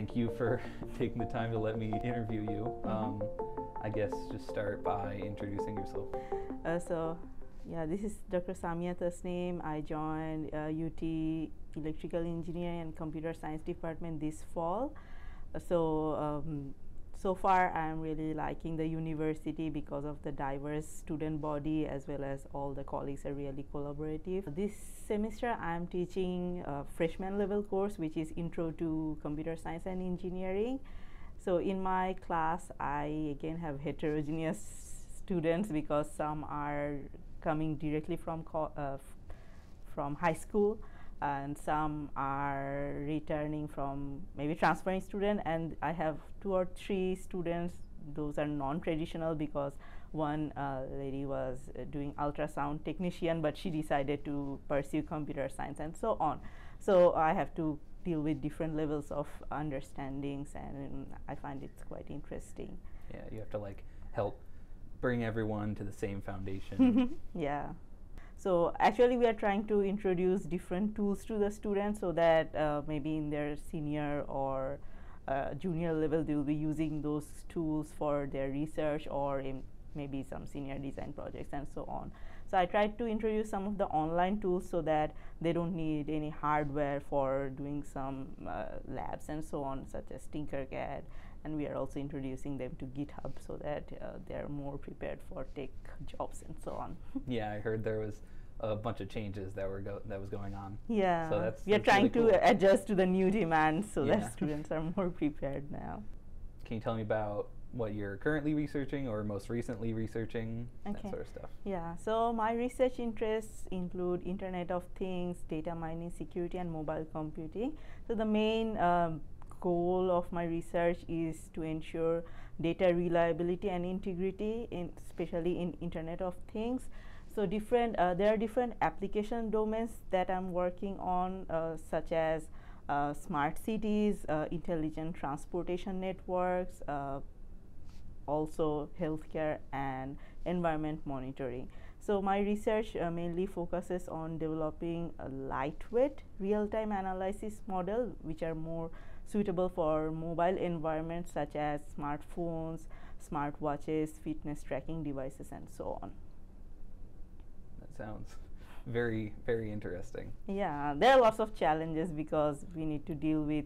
thank you for taking the time to let me interview you. I guess just start by introducing yourself. This is Dr. Samia Tasnim. I joined UT Electrical Engineering and Computer Science Department this fall. So far I'm really liking the university because of the diverse student body, as well as all the colleagues are really collaborative. This semester I'm teaching a freshman level course, which is Intro to Computer Science and Engineering. So in my class I again have heterogeneous students because some are coming directly from high school, and some are returning from maybe transferring student, and I have 2 or 3 students. Those are non-traditional because one lady was doing ultrasound technician, but she decided to pursue computer science and so on. So I have to deal with different levels of understandings, and I find it quite interesting. Yeah, you have to help bring everyone to the same foundation. Yeah. So actually we are trying to introduce different tools to the students so that maybe in their senior or junior level they will be using those tools for their research, or in maybe some senior design projects and so on. So I tried to introduce some of the online tools so that they don't need any hardware for doing some labs and so on, such as Tinkercad. And we are also introducing them to GitHub so that they're more prepared for tech jobs and so on. Yeah, I heard there was a bunch of changes that was going on. Yeah, so we are trying really cool to adjust to the new demands so that students are more prepared now. Can you tell me about what you're currently researching or most recently researching, that sort of stuff? Yeah, so my research interests include Internet of Things, data mining, security, and mobile computing. So the main goal of my research is to ensure data reliability and integrity, especially in Internet of Things. So there are different application domains that I'm working on, such as smart cities, intelligent transportation networks, also healthcare and environment monitoring. So my research mainly focuses on developing a lightweight real-time analysis model which are more suitable for mobile environments such as smartphones, smartwatches, fitness tracking devices, and so on. That sounds very, very interesting. Yeah, there are lots of challenges because we need to deal with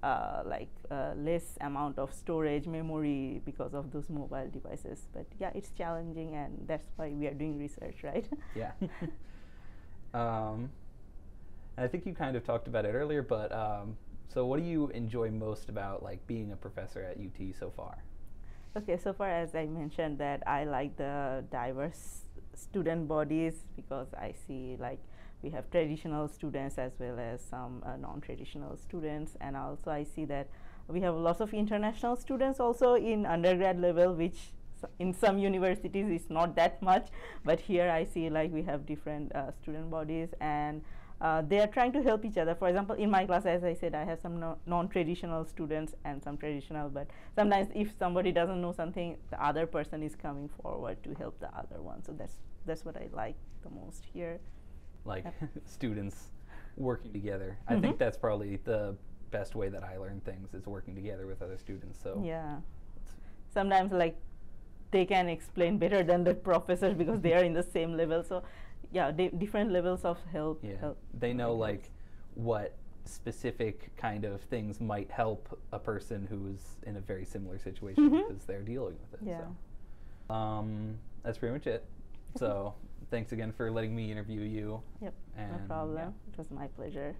less amount of storage memory because of those mobile devices. But yeah, it's challenging, and that's why we are doing research, right? Yeah. I think you kind of talked about it earlier, but so what do you enjoy most about being a professor at UT so far? Okay, so far as I mentioned that I like the diverse student bodies because I see we have traditional students as well as some non-traditional students, and also I see that we have lots of international students also in undergrad level, which in some universities is not that much, but here I see we have different student bodies, and they are trying to help each other. For example, in my class, as I said, I have some non-traditional students and some traditional, but sometimes if somebody doesn't know something, the other person is coming forward to help the other one. So that's what I like the most here. Students working together. I think that's probably the best way that I learn things, is working together with other students. So yeah, sometimes they can explain better than the professors because they are in the same level. So yeah, different levels of help. Yeah, they know what specific kind of things might help a person who's in a very similar situation because they're dealing with it. Yeah. So that's pretty much it. So thanks again for letting me interview you. Yep, and no problem. Yeah. It was my pleasure.